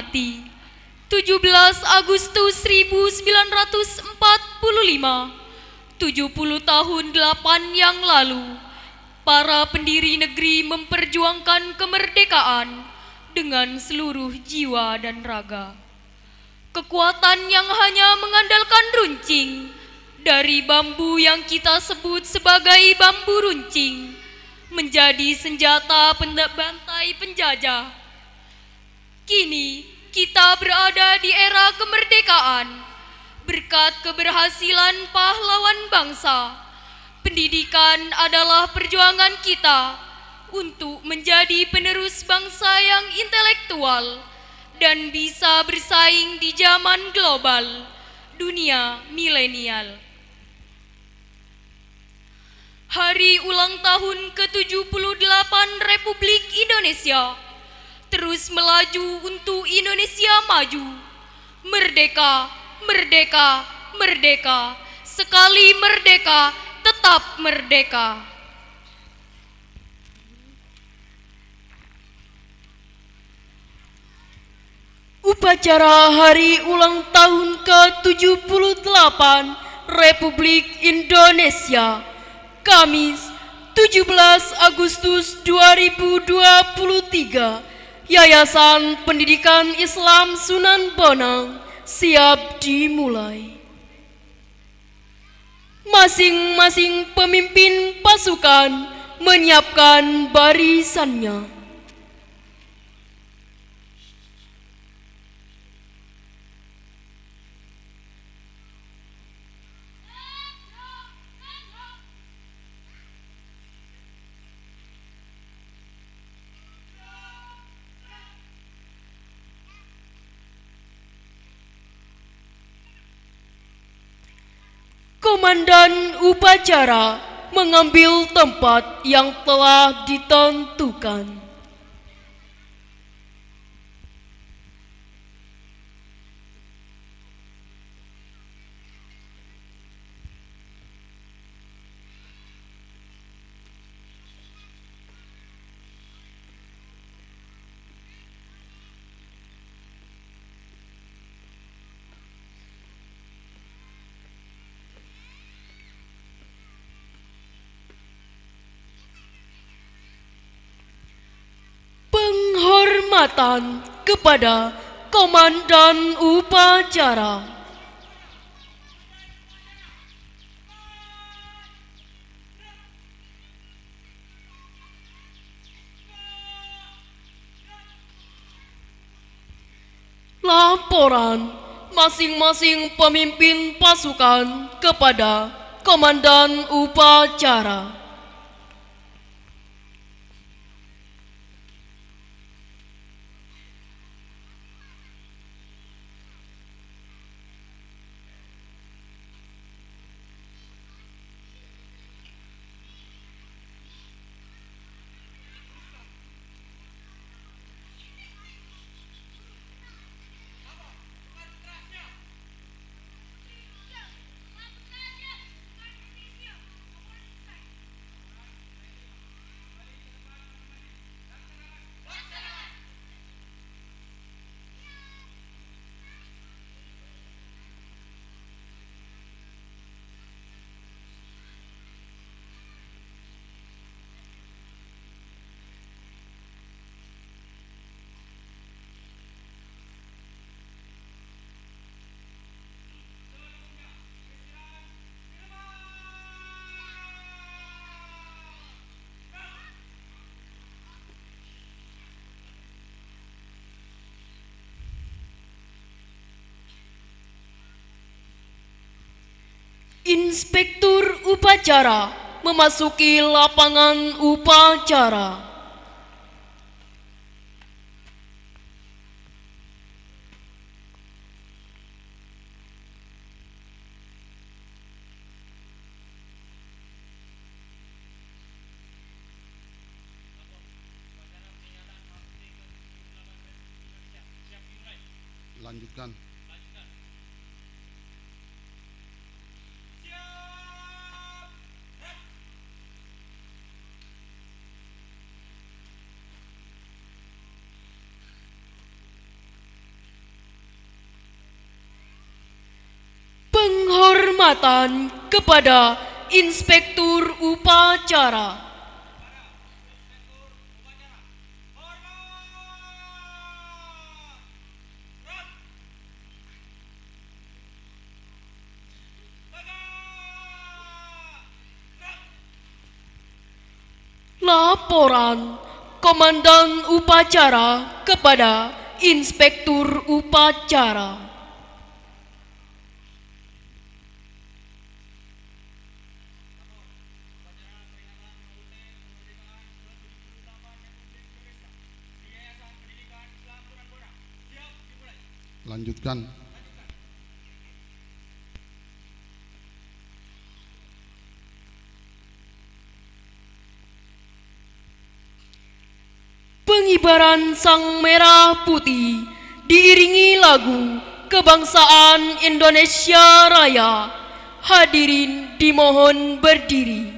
diperingati 17 Agustus 1945, 70 tahun 8 yang lalu, para pendiri negeri memperjuangkan kemerdekaan dengan seluruh jiwa dan raga. Kekuatan yang hanya mengandalkan runcing dari bambu yang kita sebut sebagai bambu runcing menjadi senjata bantai penjajah. Kini kita berada di era kemerdekaan berkat keberhasilan pahlawan bangsa. Pendidikan adalah perjuangan kita untuk menjadi penerus bangsa yang intelektual dan bisa bersaing di zaman global, dunia milenial. Hari ulang tahun ke-78 Republik Indonesia terus melaju untuk Indonesia maju. Merdeka, merdeka, merdeka. Sekali merdeka, tetap merdeka. Upacara Hari Ulang Tahun ke-78 Republik Indonesia, Kamis 17 Agustus 2023, Yayasan Pendidikan Islam Sunan Bonang siap dimulai. Masing-masing pemimpin pasukan menyiapkan barisannya. Komandan upacara mengambil tempat yang telah ditentukan. Penghormatan kepada Komandan Upacara. Laporan masing-masing pemimpin pasukan kepada Komandan Upacara. Inspektur upacara memasuki lapangan upacara. Lanjutkan. penghormatan kepada Inspektur Upacara. Laporan Komandan Upacara kepada Inspektur Upacara. Lanjutkan. Pengibaran Sang Merah Putih diiringi lagu Kebangsaan Indonesia Raya. Hadirin dimohon berdiri.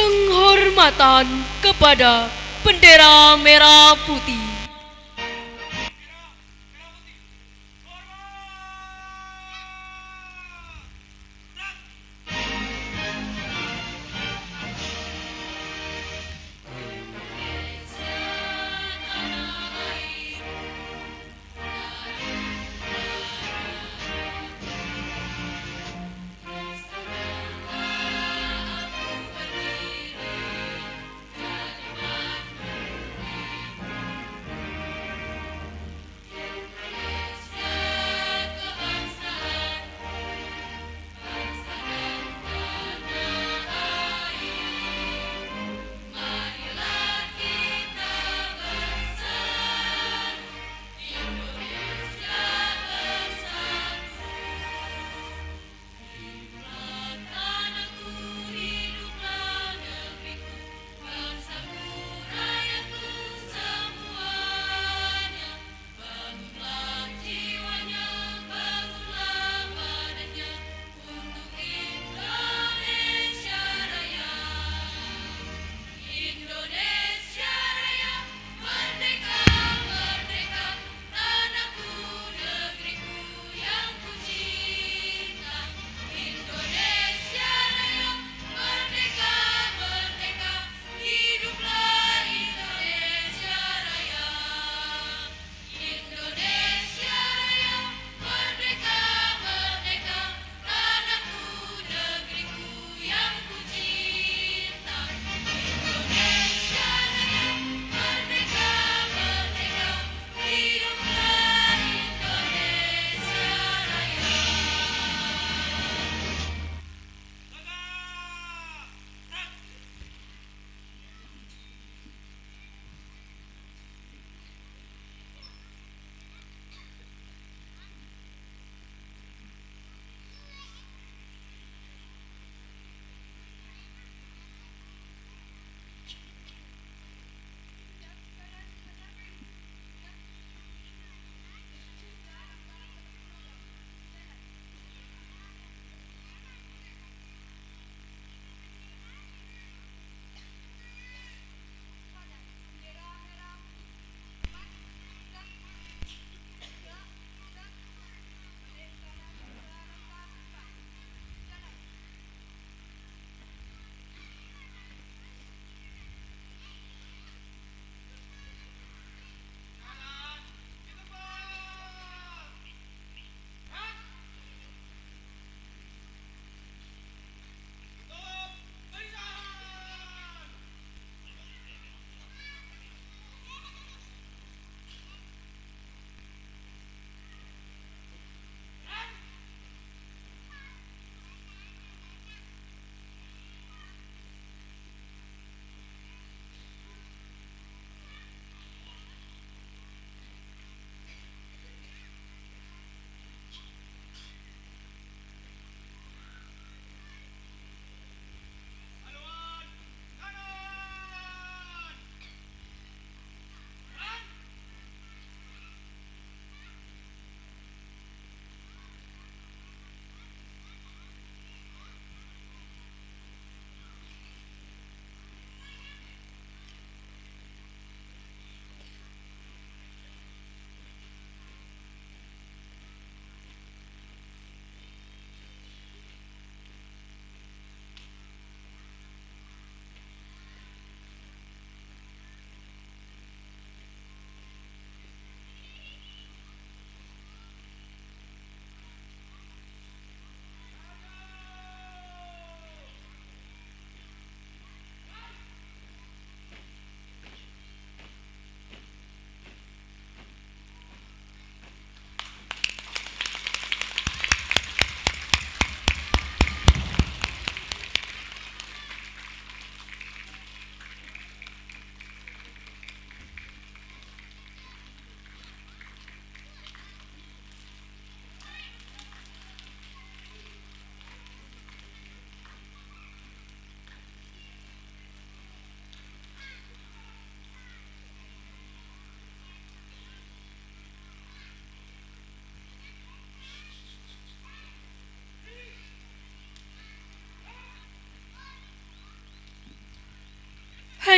Penghormatan kepada bendera merah putih.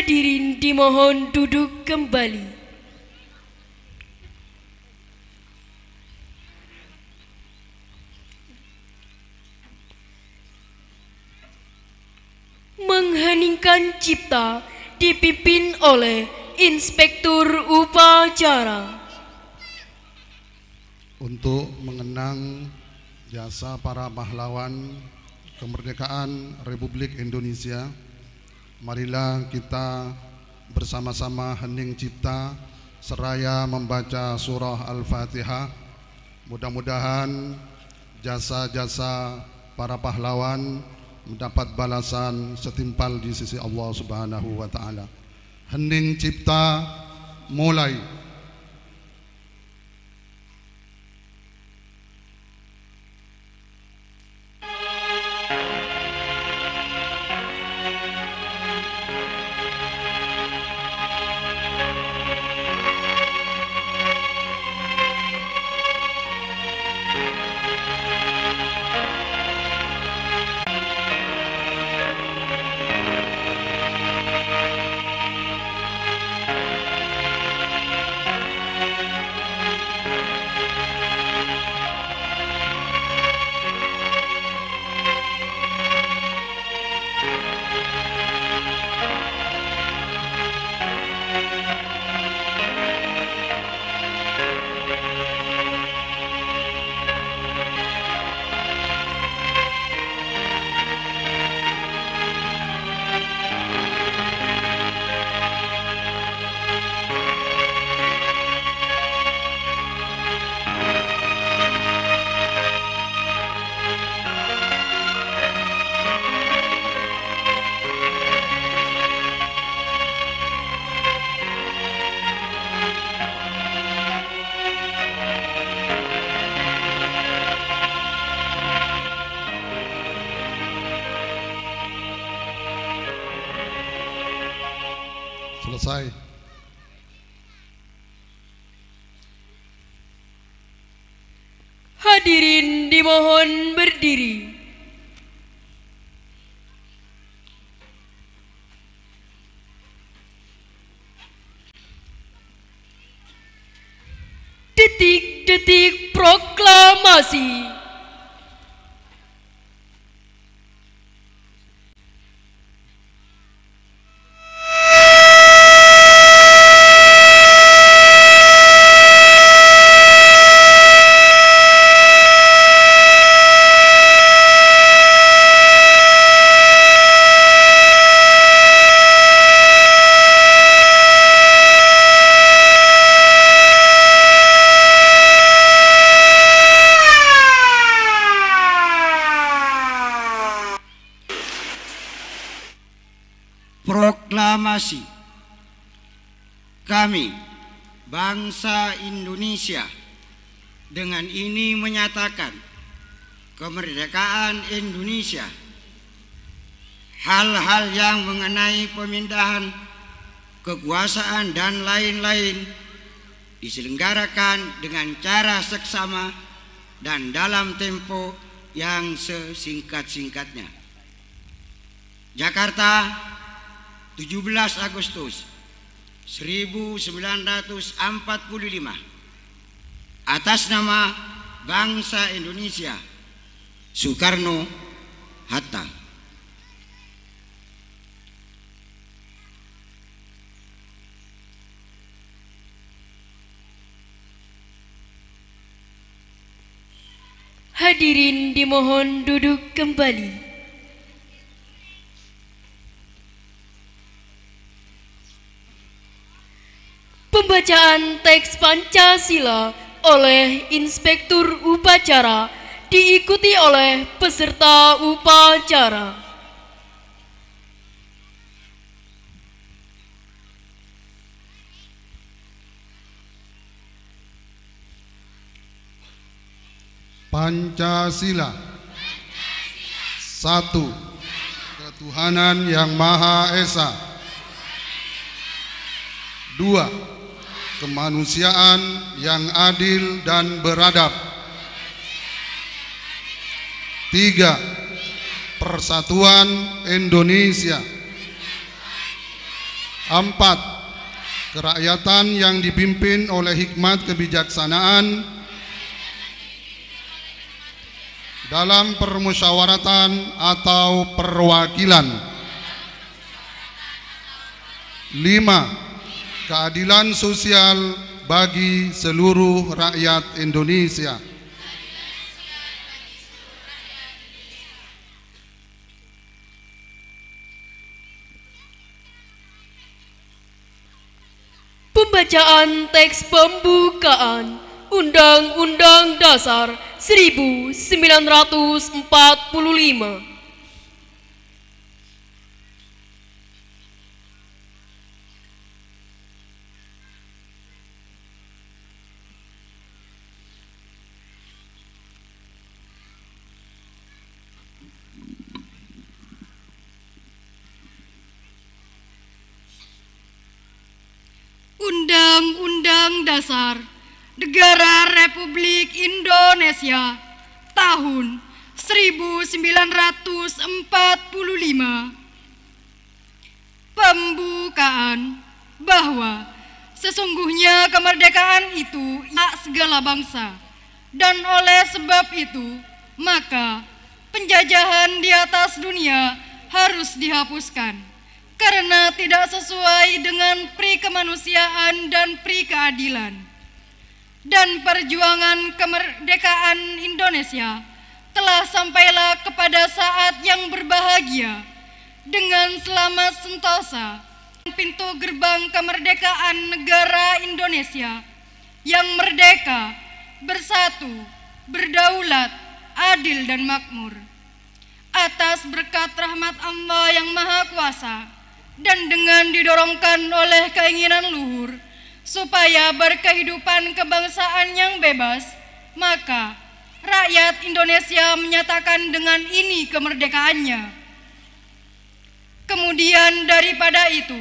Hadirin dimohon duduk kembali. Mengheningkan cipta dipimpin oleh Inspektur Upacara. Untuk mengenang jasa para pahlawan kemerdekaan Republik Indonesia, marilah kita bersama-sama hening cipta seraya membaca surah Al-Fatihah. Mudah-mudahan jasa-jasa para pahlawan mendapat balasan setimpal di sisi Allah Subhanahu wa taala. Hening cipta mulai. Selesai. Hadirin dimohon berdiri. Detik-detik proklamasi. Proklamasi. Kami, bangsa Indonesia, dengan ini menyatakan kemerdekaan Indonesia. Hal-hal yang mengenai pemindahan kekuasaan dan lain-lain diselenggarakan dengan cara seksama dan dalam tempo yang sesingkat-singkatnya. Jakarta, 17 Agustus 1945. Atas nama bangsa Indonesia, Soekarno-Hatta. Hadirin dimohon duduk kembali. Pembacaan teks Pancasila oleh Inspektur Upacara diikuti oleh peserta upacara. Pancasila. Satu, ketuhanan yang Maha Esa. Dua, kemanusiaan yang adil dan beradab. Tiga, persatuan Indonesia. 4. Kerakyatan yang dipimpin oleh hikmat kebijaksanaan dalam permusyawaratan atau perwakilan. 5. Keadilan sosial bagi seluruh rakyat Indonesia. Pembacaan teks pembukaan Undang-Undang Dasar 1945. Undang-Undang Dasar Negara Republik Indonesia tahun 1945. Pembukaan bahwa sesungguhnya kemerdekaan itu hak segala bangsa, dan oleh sebab itu maka penjajahan di atas dunia harus dihapuskan karena tidak sesuai dengan pri kemanusiaan dan pri keadilan. Dan perjuangan kemerdekaan Indonesia telah sampailah kepada saat yang berbahagia dengan selamat sentosa. Pintu gerbang kemerdekaan negara Indonesia yang merdeka, bersatu, berdaulat, adil dan makmur. Atas berkat rahmat Allah yang Maha Kuasa dan dengan didorongkan oleh keinginan luhur supaya berkehidupan kebangsaan yang bebas, maka rakyat Indonesia menyatakan dengan ini kemerdekaannya. Kemudian daripada itu,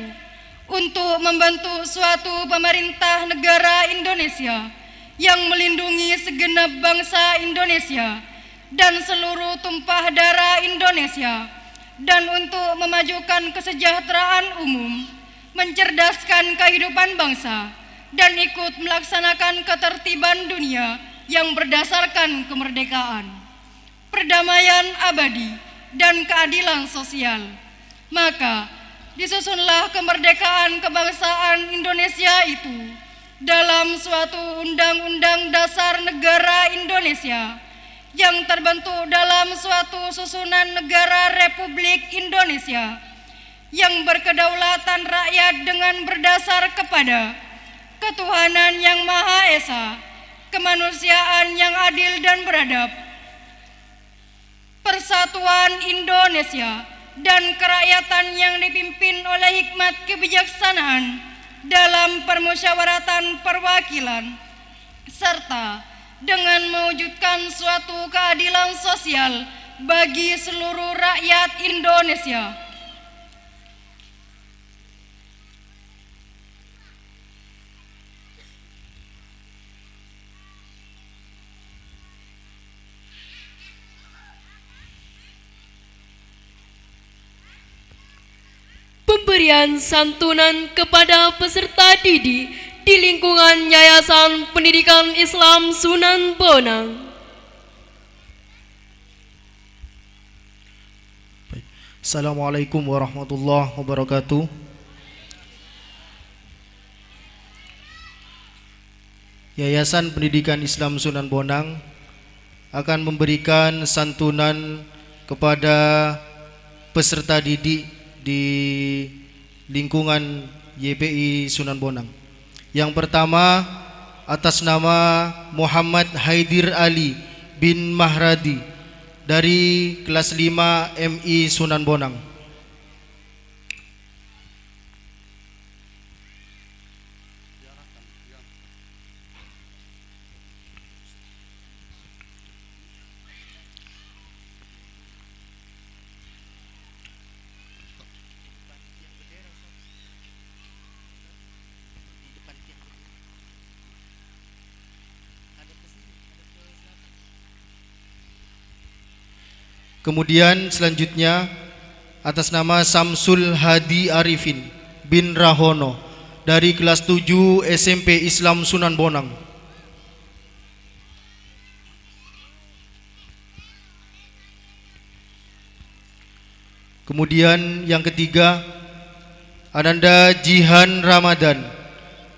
untuk membentuk suatu pemerintah negara Indonesia yang melindungi segenap bangsa Indonesia dan seluruh tumpah darah Indonesia, dan untuk memajukan kesejahteraan umum, mencerdaskan kehidupan bangsa, dan ikut melaksanakan ketertiban dunia yang berdasarkan kemerdekaan, perdamaian abadi, dan keadilan sosial. Maka disusunlah kemerdekaan kebangsaan Indonesia itu dalam suatu Undang-Undang Dasar Negara Indonesia yang terbentuk dalam suatu susunan negara Republik Indonesia yang berkedaulatan rakyat dengan berdasar kepada ketuhanan yang Maha Esa, kemanusiaan yang adil dan beradab, persatuan Indonesia, dan kerakyatan yang dipimpin oleh hikmat kebijaksanaan dalam permusyawaratan perwakilan, serta dengan mewujudkan suatu keadilan sosial bagi seluruh rakyat Indonesia. Pemberian santunan kepada peserta didik di lingkungan Yayasan Pendidikan Islam Sunan Bonang. Assalamualaikum warahmatullahi wabarakatuh. Yayasan Pendidikan Islam Sunan Bonang akan memberikan santunan kepada peserta didik di lingkungan YPI Sunan Bonang. Yang pertama, atas nama Muhammad Haidir Ali bin Mahradi dari kelas 5 MI Sunan Bonang. Kemudian selanjutnya atas nama Samsul Hadi Arifin bin Rahono dari kelas 7 SMP Islam Sunan Bonang. Kemudian yang ketiga, Ananda Jihan Ramadan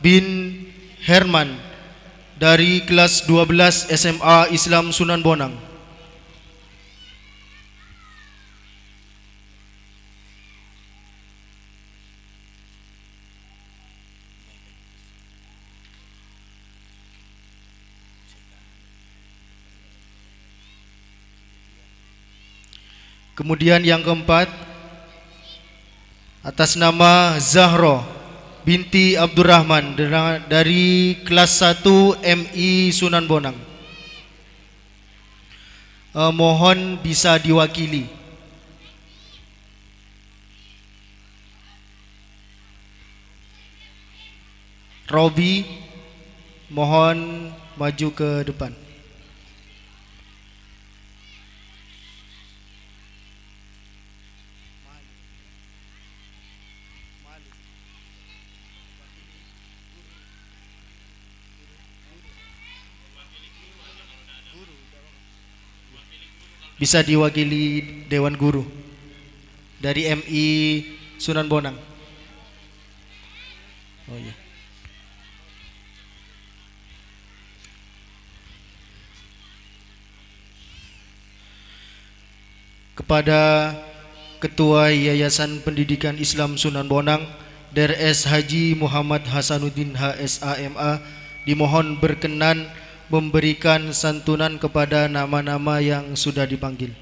bin Herman dari kelas 12 SMA Islam Sunan Bonang. Kemudian yang keempat, atas nama Zahro binti Abdurrahman dari kelas 1 MI Sunan Bonang. Mohon bisa diwakili. Robi, mohon maju ke depan. Bisa diwakili Dewan Guru dari MI Sunan Bonang. Oh iya. Kepada Ketua Yayasan Pendidikan Islam Sunan Bonang, Drs Haji Muhammad Hasanuddin HSAMA, dimohon berkenan memberikan santunan kepada nama-nama yang sudah dipanggil.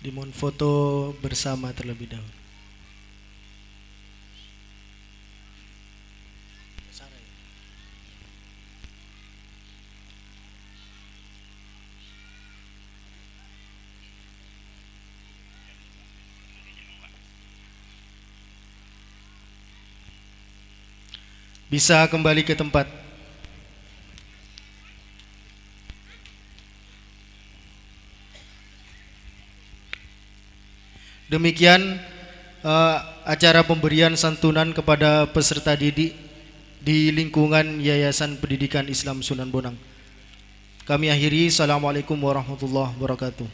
Dimohon foto bersama terlebih dahulu. Bisa kembali ke tempat. Demikian acara pemberian santunan kepada peserta didik di lingkungan Yayasan Pendidikan Islam Sunan Bonang. Kami akhiri. Assalamualaikum warahmatullahi wabarakatuh.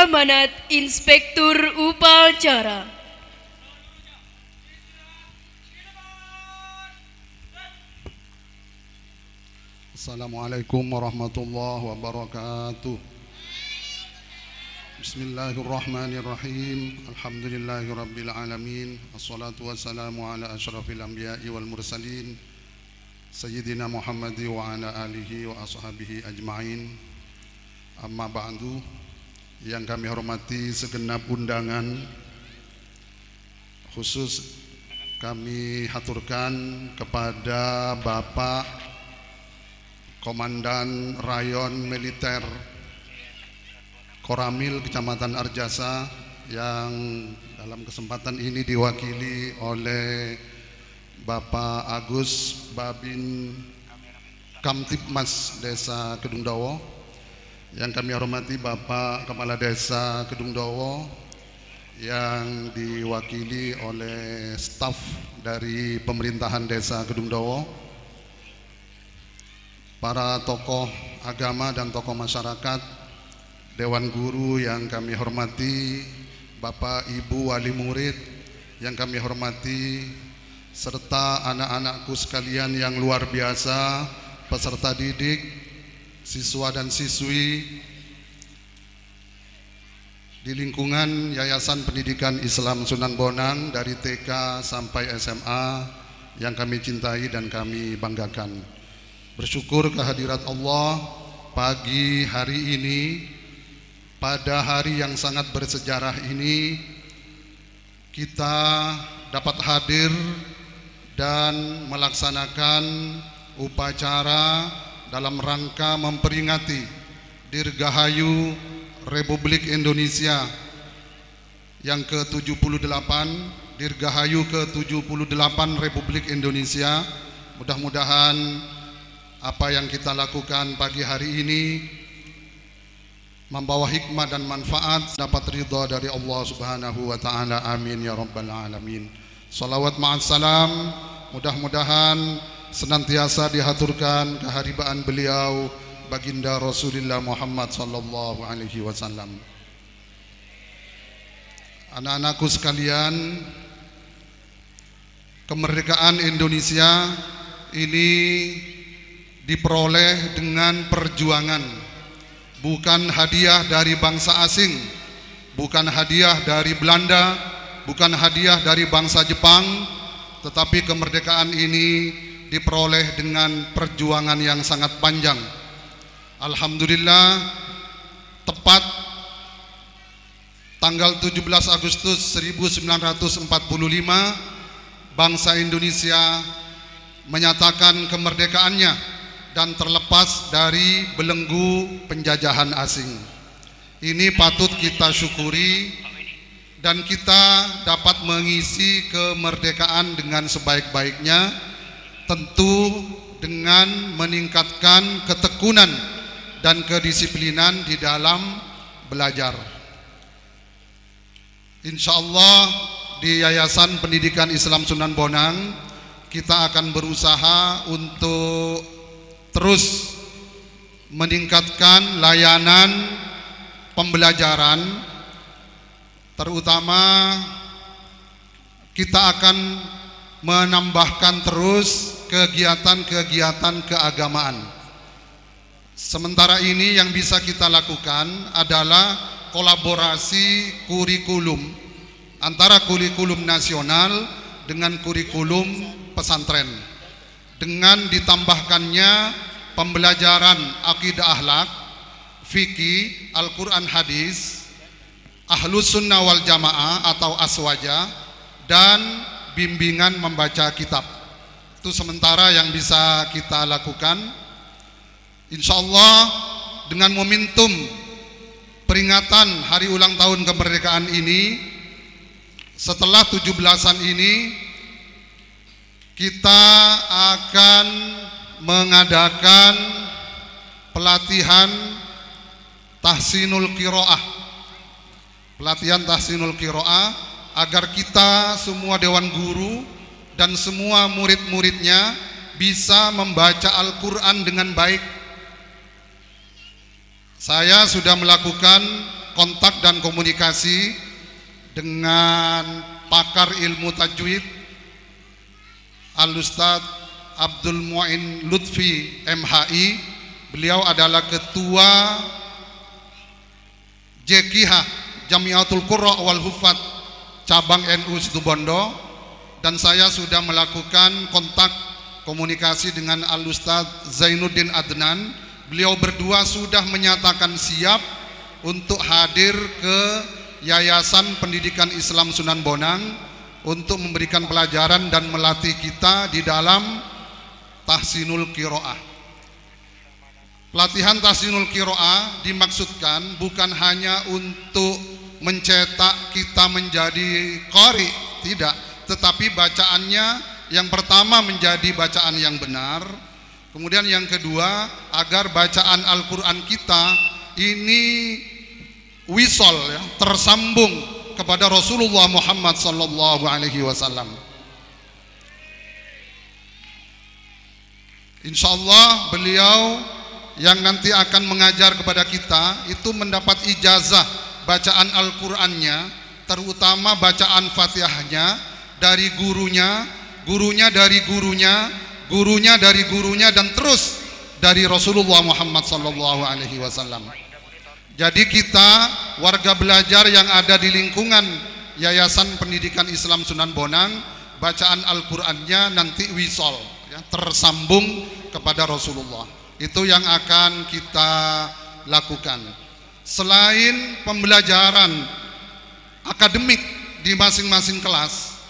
Amanat Inspektur Upacara. Assalamualaikum warahmatullahi wabarakatuh. Bismillahirrahmanirrahim. Alhamdulillahirabbil alamin. Assalatu wassalamu ala asyrafil anbiya'i wal mursalin Sayyidina Muhammad wa ala alihi wa ashabihi ajma'in. Amma ba'du. Yang kami hormati segenap undangan, khusus kami haturkan kepada Bapak Komandan Rayon Militer Koramil Kecamatan Arjasa yang dalam kesempatan ini diwakili oleh Bapak Agus Babin Kamtipmas Desa Kedungdowo. Yang kami hormati Bapak Kepala Desa Kedungdowo yang diwakili oleh staf dari pemerintahan Desa Kedungdowo, para tokoh agama dan tokoh masyarakat, Dewan Guru yang kami hormati, Bapak Ibu Wali Murid yang kami hormati, serta anak-anakku sekalian yang luar biasa, peserta didik, siswa dan siswi di lingkungan Yayasan Pendidikan Islam Sunan Bonang dari TK sampai SMA yang kami cintai dan kami banggakan. Bersyukur kehadirat Allah pagi hari ini, pada hari yang sangat bersejarah ini, kita dapat hadir dan melaksanakan upacara dalam rangka memperingati Dirgahayu Republik Indonesia yang ke-78, Dirgahayu ke-78 Republik Indonesia. Mudah-mudahan apa yang kita lakukan pagi hari ini membawa hikmah dan manfaat, dapat ridha dari Allah Subhanahu wa taala. Amin ya rabbal alamin. Salawat ma'assalam, mudah-mudahan senantiasa dihaturkan keharibaan beliau baginda Rasulullah Muhammad sallallahu alaihi wasallam. Anak-anakku sekalian, kemerdekaan Indonesia ini diperoleh dengan perjuangan, bukan hadiah dari bangsa asing, bukan hadiah dari Belanda, bukan hadiah dari bangsa Jepang, tetapi kemerdekaan ini diperoleh dengan perjuangan yang sangat panjang. Alhamdulillah, tepat tanggal 17 Agustus 1945 bangsa Indonesia menyatakan kemerdekaannya dan terlepas dari belenggu penjajahan asing. Ini patut kita syukuri, dan kita dapat mengisi kemerdekaan dengan sebaik-baiknya, tentu dengan meningkatkan ketekunan dan kedisiplinan di dalam belajar. Insya Allah di Yayasan Pendidikan Islam Sunan Bonang kita akan berusaha untuk terus meningkatkan layanan pembelajaran, terutama kita akan menambahkan terus kegiatan-kegiatan keagamaan. Sementara ini yang bisa kita lakukan adalah kolaborasi kurikulum antara kurikulum nasional dengan kurikulum pesantren, dengan ditambahkannya pembelajaran akidah akhlak, fikih, Al-Quran hadis, Ahlus Sunnah wal Jamaah atau aswaja, dan bimbingan membaca kitab. Itu sementara yang bisa kita lakukan. Insya Allah dengan momentum peringatan hari ulang tahun kemerdekaan ini, setelah 17-an ini kita akan mengadakan pelatihan tahsinul qiraah, agar kita semua dewan guru dan semua murid-muridnya bisa membaca Al-Quran dengan baik. Saya sudah melakukan kontak dan komunikasi dengan pakar ilmu tajwid Al-Ustadz Abdul Mu'in Lutfi MHI. Beliau adalah ketua JQH Jamiatul Qurra wal Hufat cabang NU Situbondo, dan saya sudah melakukan kontak komunikasi dengan Al-Ustadz Zainuddin Adnan. Beliau berdua sudah menyatakan siap untuk hadir ke Yayasan Pendidikan Islam Sunan Bonang untuk memberikan pelajaran dan melatih kita di dalam tahsinul qiraah. Pelatihan tahsinul qiraah dimaksudkan bukan hanya untuk mencetak kita menjadi qari, tidak, tetapi bacaannya yang pertama menjadi bacaan yang benar, kemudian yang kedua agar bacaan Al-Quran kita ini wisol, ya, tersambung kepada Rasulullah Muhammad sallallahu alaihi wasallam. Insyaallah beliau yang nanti akan mengajar kepada kita itu mendapat ijazah bacaan Al-Qur'annya, terutama bacaan Fatihahnya dari gurunya gurunya dari gurunya, gurunya dari gurunya, dan terus dari Rasulullah Muhammad sallallahu alaihi wasallam. Jadi kita warga belajar yang ada di lingkungan Yayasan Pendidikan Islam Sunan Bonang, bacaan Al-Qur'annya nanti wisol ya, tersambung kepada Rasulullah. Itu yang akan kita lakukan. Selain pembelajaran akademik di masing-masing kelas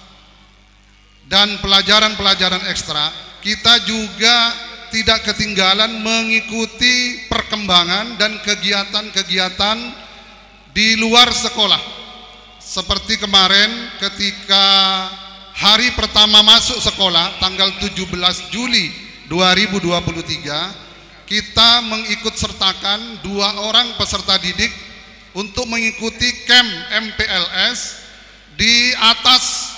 dan pelajaran-pelajaran ekstra, kita juga tidak ketinggalan mengikuti perkembangan dan kegiatan-kegiatan di luar sekolah. Seperti kemarin ketika hari pertama masuk sekolah tanggal 17 Juli 2023, kita mengikut sertakan 2 orang peserta didik untuk mengikuti camp MPLS di atas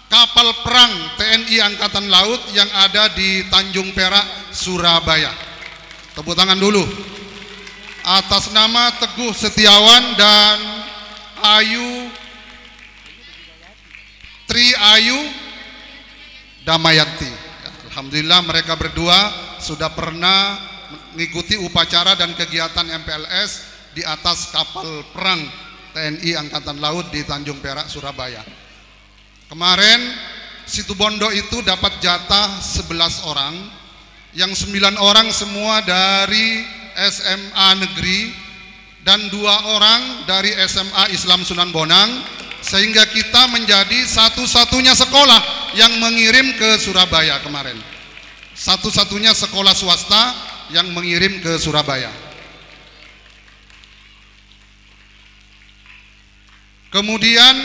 kapal perang TNI Angkatan Laut yang ada di Tanjung Perak, Surabaya. Tepuk tangan dulu. Atas nama Teguh Setiawan dan Tri Ayu Damayanti. Alhamdulillah mereka berdua sudah pernah mengikuti upacara dan kegiatan MPLS di atas kapal perang TNI Angkatan Laut di Tanjung Perak, Surabaya. Kemarin Situbondo itu dapat jatah 11 orang, yang 9 orang semua dari SMA negeri dan 2 orang dari SMA Islam Sunan Bonang, sehingga kita menjadi satu-satunya sekolah yang mengirim ke Surabaya kemarin. Satu-satunya sekolah swasta yang mengirim ke Surabaya. Kemudian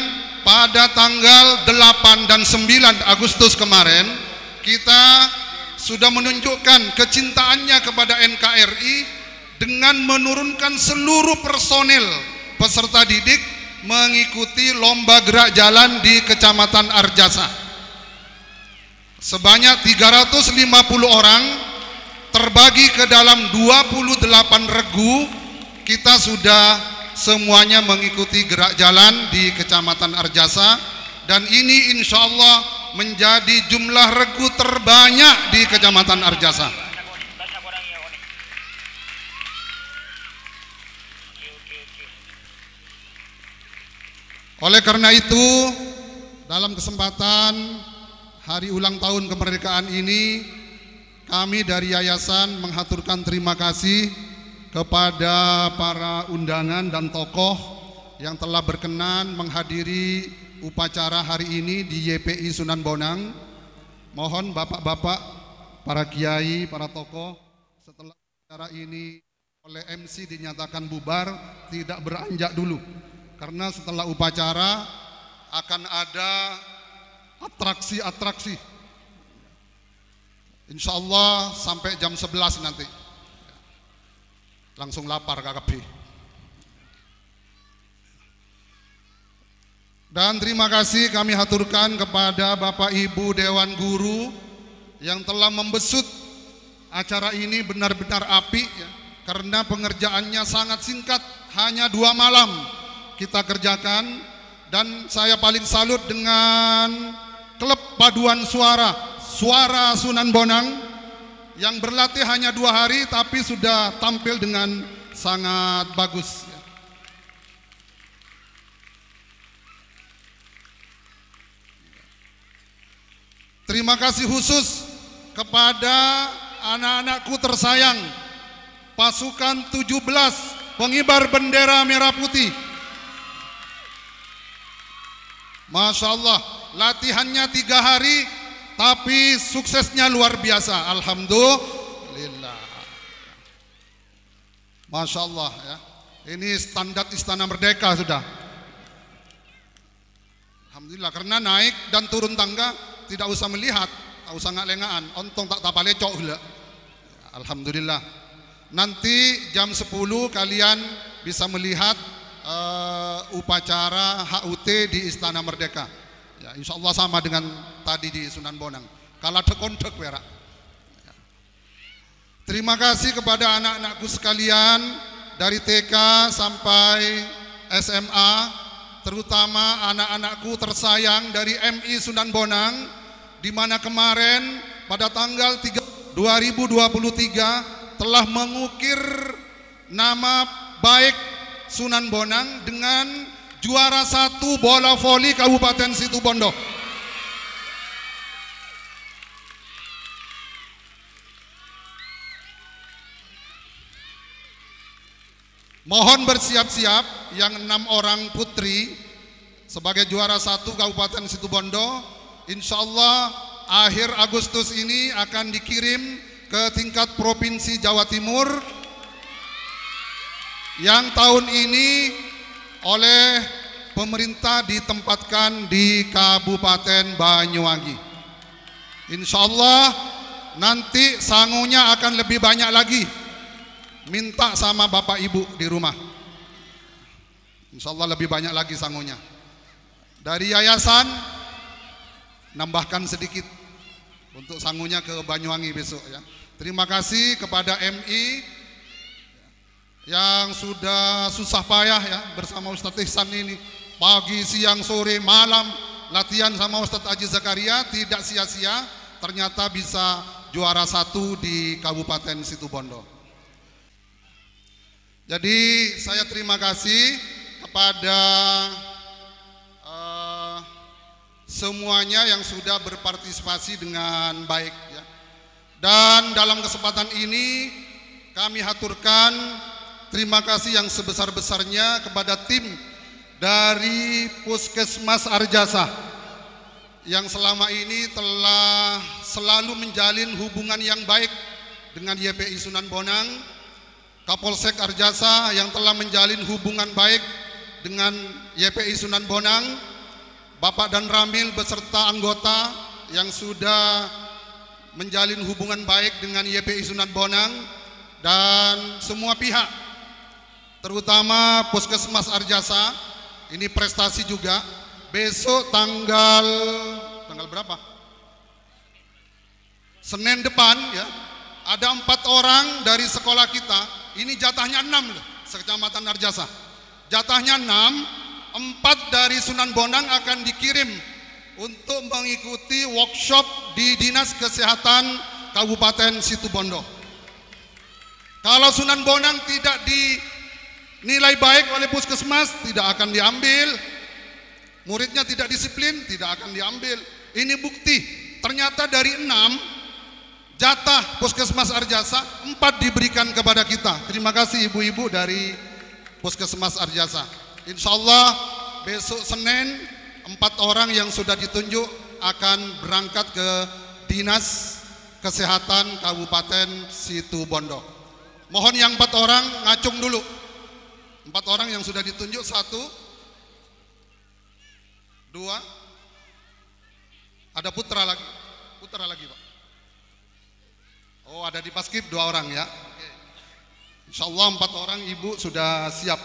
pada tanggal 8 dan 9 Agustus kemarin, kita sudah menunjukkan kecintaannya kepada NKRI dengan menurunkan seluruh personil peserta didik mengikuti lomba gerak jalan di Kecamatan Arjasa. Sebanyak 350 orang terbagi ke dalam 28 regu, kita sudah semuanya mengikuti gerak jalan di Kecamatan Arjasa, dan ini insya Allah menjadi jumlah regu terbanyak di Kecamatan Arjasa. Oleh karena itu, dalam kesempatan hari ulang tahun kemerdekaan ini, kami dari yayasan menghaturkan terima kasih kepada para undangan dan tokoh yang telah berkenan menghadiri upacara hari ini di YPI Sunan Bonang. Mohon bapak-bapak, para kiai, para tokoh, setelah acara ini oleh MC dinyatakan bubar, tidak beranjak dulu, karena setelah upacara akan ada atraksi-atraksi. Insya Allah sampai jam 11 nanti. Langsung lapar KKB. Dan terima kasih kami haturkan kepada Bapak Ibu Dewan Guru yang telah membesut acara ini benar-benar apik ya, karena pengerjaannya sangat singkat, hanya 2 malam kita kerjakan. Dan saya paling salut dengan klub paduan suara Sunan Bonang yang berlatih hanya 2 hari tapi sudah tampil dengan sangat bagus. Terima kasih khusus kepada anak-anakku tersayang, pasukan 17 pengibar bendera merah putih. Masya Allah, latihannya 3 hari tapi suksesnya luar biasa. Alhamdulillah. Masya Allah ya. Ini standar Istana Merdeka sudah. Alhamdulillah, karena naik dan turun tangga tidak usah melihat, tak usah ngalengaan, ontong tak tapale cok hula. Alhamdulillah. Nanti jam 10 kalian bisa melihat upacara HUT di Istana Merdeka. Ya, insya Allah sama dengan tadi di Sunan Bonang. Kalau dekondek berak. Ya. Terima kasih kepada anak-anakku sekalian dari TK sampai SMA, terutama anak-anakku tersayang dari MI Sunan Bonang di mana kemarin pada tanggal 3 2023 telah mengukir nama baik Sunan Bonang dengan juara 1 bola voli Kabupaten Situbondo. Mohon bersiap-siap yang 6 orang putri sebagai juara 1 Kabupaten Situbondo. Insya Allah akhir Agustus ini akan dikirim ke tingkat Provinsi Jawa Timur yang tahun ini oleh pemerintah ditempatkan di Kabupaten Banyuwangi. Insya Allah nanti sangunya akan lebih banyak lagi. Minta sama bapak ibu di rumah. Insya Allah lebih banyak lagi sangunya. Dari yayasan nambahkan sedikit untuk sangunya ke Banyuwangi besok ya. Terima kasih kepada MI yang sudah susah payah ya bersama Ustadz Ihsan ini. Pagi, siang, sore, malam latihan sama Ustadz Haji Zakaria tidak sia-sia. Ternyata bisa juara 1 di Kabupaten Situbondo. Jadi saya terima kasih kepada semuanya yang sudah berpartisipasi dengan baik ya. Dan dalam kesempatan ini kami haturkan terima kasih yang sebesar-besarnya kepada tim dari Puskesmas Arjasa yang selama ini telah selalu menjalin hubungan yang baik dengan YPI Sunan Bonang, Kapolsek Arjasa yang telah menjalin hubungan baik dengan YPI Sunan Bonang, Bapak Dan Ramil beserta anggota yang sudah menjalin hubungan baik dengan YPI Sunan Bonang, dan semua pihak, terutama Puskesmas Arjasa. Ini prestasi juga. Besok tanggal berapa? Senin depan ya, ada 4 orang dari sekolah kita. Ini jatahnya 6 loh, sekecamatan Arjasa. Jatahnya 6, 4 dari Sunan Bonang akan dikirim untuk mengikuti workshop di Dinas Kesehatan Kabupaten Situbondo. Kalau Sunan Bonang tidak dinilai baik oleh Puskesmas, tidak akan diambil. Muridnya tidak disiplin, tidak akan diambil. Ini bukti, ternyata dari 6 jatah Puskesmas Arjasa 4 diberikan kepada kita. Terima kasih ibu-ibu dari Puskesmas Arjasa. Insya Allah besok Senin 4 orang yang sudah ditunjuk akan berangkat ke Dinas Kesehatan Kabupaten Situbondo. Mohon yang 4 orang ngacung dulu. 4 orang yang sudah ditunjuk, 1, 2, ada putra lagi Pak. Oh, ada di Paskib 2 orang ya. Insya Allah 4 orang ibu sudah siap.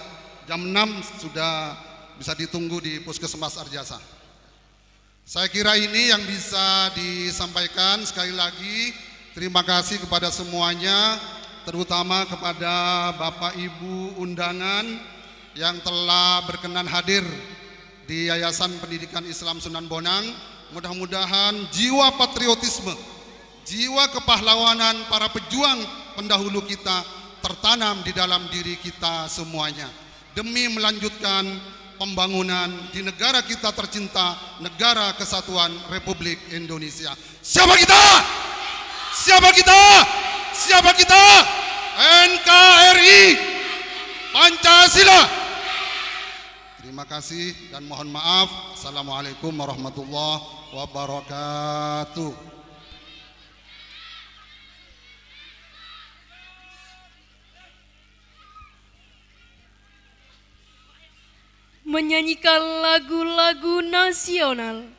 Jam 6 sudah bisa ditunggu di Puskesmas Arjasa. Saya kira ini yang bisa disampaikan. Sekali lagi terima kasih kepada semuanya, terutama kepada Bapak Ibu undangan yang telah berkenan hadir di Yayasan Pendidikan Islam Sunan Bonang. Mudah-mudahan jiwa patriotisme, jiwa kepahlawanan para pejuang pendahulu kita tertanam di dalam diri kita semuanya demi melanjutkan pembangunan di negara kita tercinta, Negara Kesatuan Republik Indonesia. Siapa kita? Siapa kita? Siapa kita? NKRI Pancasila. Terima kasih dan mohon maaf. Assalamualaikum warahmatullahi wabarakatuh. Menyanyikan lagu-lagu nasional.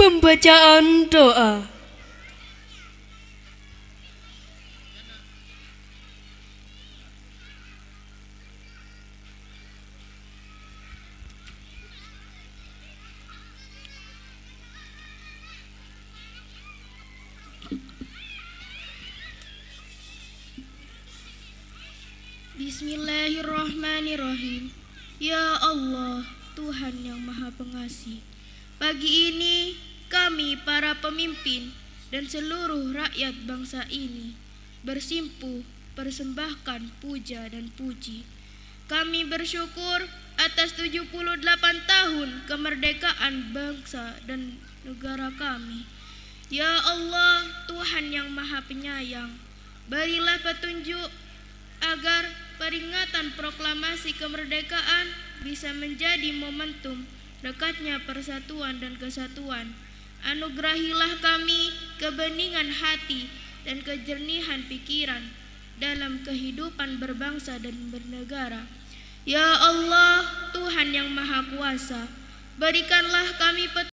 Pembacaan doa. Bismillahirrahmanirrahim. Ya Allah, Tuhan yang Maha Pengasih, pagi ini kami para pemimpin dan seluruh rakyat bangsa ini bersimpuh persembahkan puja dan puji. Kami bersyukur atas 78 tahun kemerdekaan bangsa dan negara kami. Ya Allah, Tuhan yang Maha Penyayang, berilah petunjuk agar peringatan proklamasi kemerdekaan bisa menjadi momentum dekatnya persatuan dan kesatuan. Anugerahilah kami kebeningan hati dan kejernihan pikiran dalam kehidupan berbangsa dan bernegara. Ya Allah, Tuhan yang Maha Kuasa, berikanlah kami petunjuk